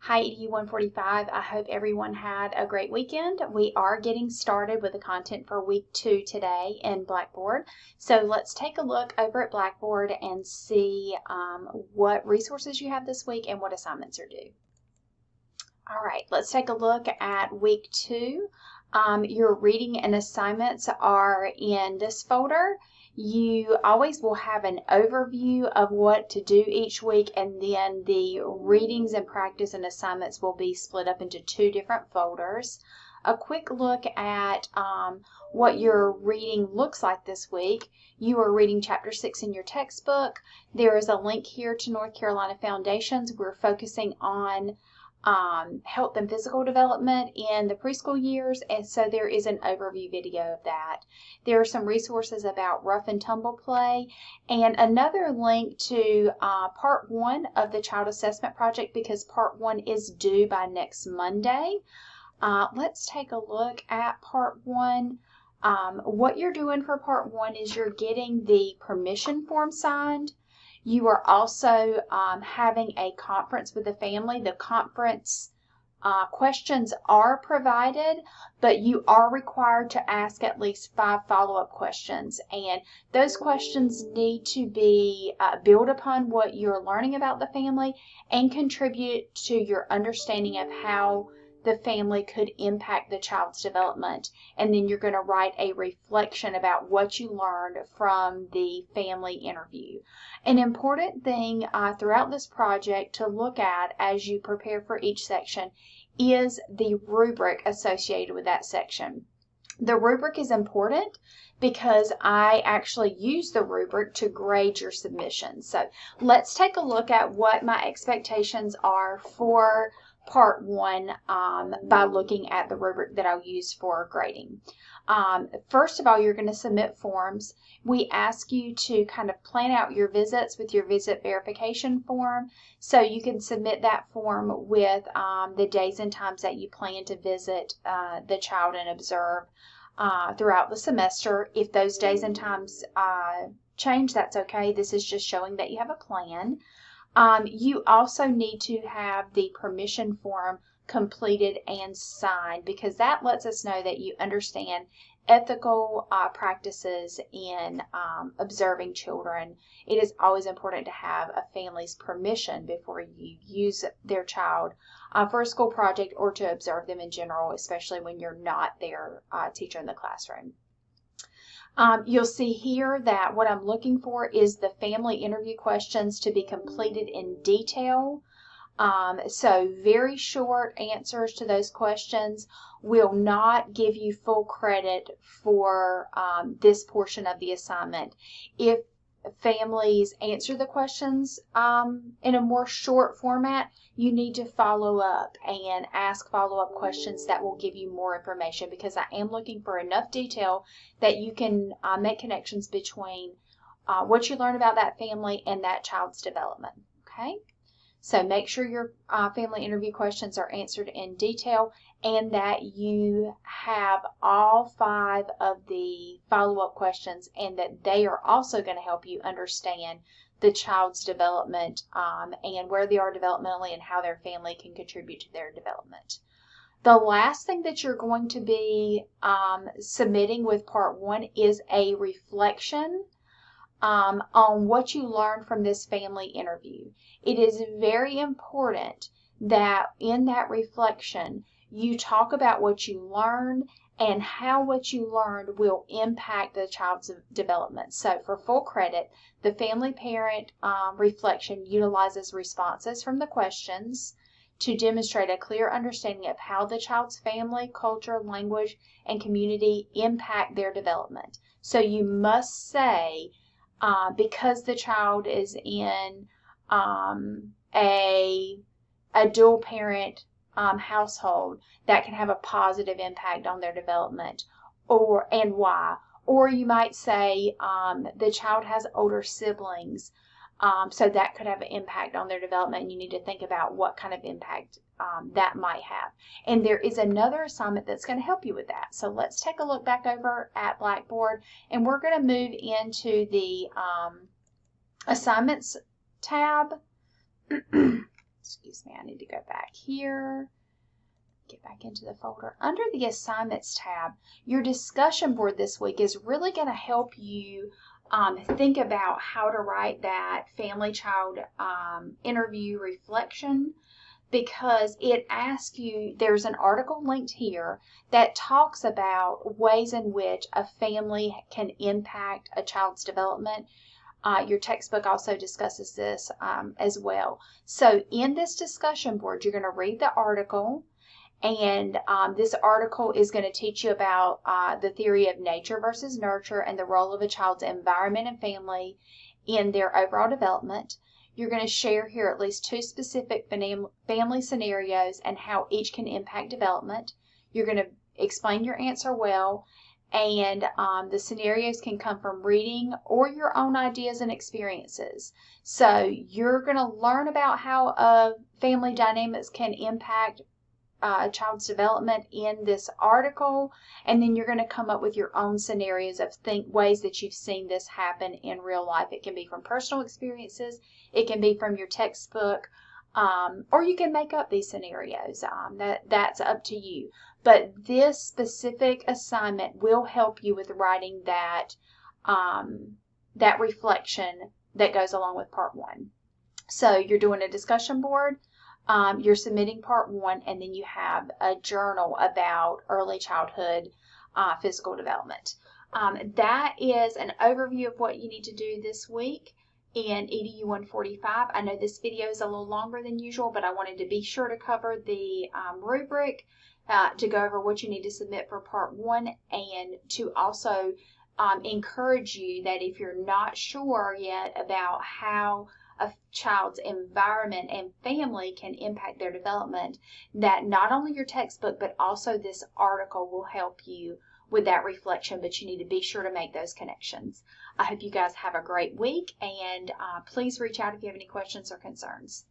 Hi, EDU 145. I hope everyone had a great weekend. We are getting started with the content for week 2 today in Blackboard. So let's take a look over at Blackboard and see what resources you have this week and what assignments are due. All right, let's take a look at week 2. Your reading and assignments are in this folder. You always will have an overview of what to do each week, and then the readings and practice and assignments will be split up into 2 different folders. A quick look at what your reading looks like this week. You are reading Chapter 6 in your textbook. There is a link here to North Carolina Foundations. We're focusing on health and physical development in the preschool years, and so there is an overview video of that. There are some resources about rough and tumble play, and another link to part 1 of the child assessment project, because part 1 is due by next Monday. Let's take a look at part 1. What you're doing for part 1 is you're getting the permission form signed. You are also having a conference with the family. The conference questions are provided, but you are required to ask at least 5 follow-up questions. And those questions need to be build upon what you're learning about the family and contribute to your understanding of how the family could impact the child's development. And then you're going to write a reflection about what you learned from the family interview. An important thing throughout this project to look at as you prepare for each section is the rubric associated with that section. The rubric is important because I actually use the rubric to grade your submissions. So let's take a look at what my expectations are for part 1 by looking at the rubric that I'll use for grading. First of all, you're going to submit forms. We ask you to kind of plan out your visits with your visit verification form. So you can submit that form with the days and times that you plan to visit the child and observe throughout the semester. If those days and times change, that's okay. This is just showing that you have a plan. You also need to have the permission form completed and signed, because that lets us know that you understand ethical practices in observing children. It is always important to have a family's permission before you use their child for a school project or to observe them in general, especially when you're not their teacher in the classroom. You'll see here that what I'm looking for is the family interview questions to be completed in detail. So very short answers to those questions will not give you full credit for this portion of the assignment. If families answer the questions in a more short format, you need to follow up and ask follow-up questions that will give you more information, because I am looking for enough detail that you can make connections between what you learn about that family and that child's development. Okay? So make sure your family interview questions are answered in detail and that you have all 5 of the follow-up questions, and that they are also going to help you understand the child's development and where they are developmentally and how their family can contribute to their development. The last thing that you're going to be submitting with part 1 is a reflection on what you learned from this family interview. It is very important that in that reflection you talk about what you learned and how what you learned will impact the child's development. So for full credit, the family parent reflection utilizes responses from the questions to demonstrate a clear understanding of how the child's family, culture, language, and community impact their development. So you must say, because the child is in a dual parent household, that can have a positive impact on their development, and why. Or you might say the child has older siblings, so that could have an impact on their development, and you need to think about what kind of impact that might have. And there is another assignment that's going to help you with that. So let's take a look back over at Blackboard, and we're going to move into the assignments tab. excuse me, I need to go back here. Get back into the folder. Under the Assignments tab, your discussion board this week is really going to help you think about how to write that family-child interview reflection, because it asks you, there's an article linked here that talks about ways in which a family can impact a child's development. Your textbook also discusses this as well. So in this discussion board, you're going to read the article, and this article is going to teach you about the theory of nature versus nurture and the role of a child's environment and family in their overall development. You're going to share here at least 2 specific family scenarios and how each can impact development. You're going to explain your answer well, and the scenarios can come from reading or your own ideas and experiences. So you're going to learn about how family dynamics can impact a child's development in this article, and then you're going to come up with your own scenarios of ways that you've seen this happen in real life. It can be from personal experiences, it can be from your textbook, or you can make up these scenarios. That's up to you. But this specific assignment will help you with writing that that reflection that goes along with part 1. So you're doing a discussion board. You're submitting part 1, and then you have a journal about early childhood physical development. That is an overview of what you need to do this week in EDU 145. I know this video is a little longer than usual, but I wanted to be sure to cover the rubric, to go over what you need to submit for part 1, and to also encourage you that if you're not sure yet about how a child's environment and family can impact their development, that not only your textbook but also this article will help you with that reflection, but you need to be sure to make those connections. I hope you guys have a great week, and please reach out if you have any questions or concerns.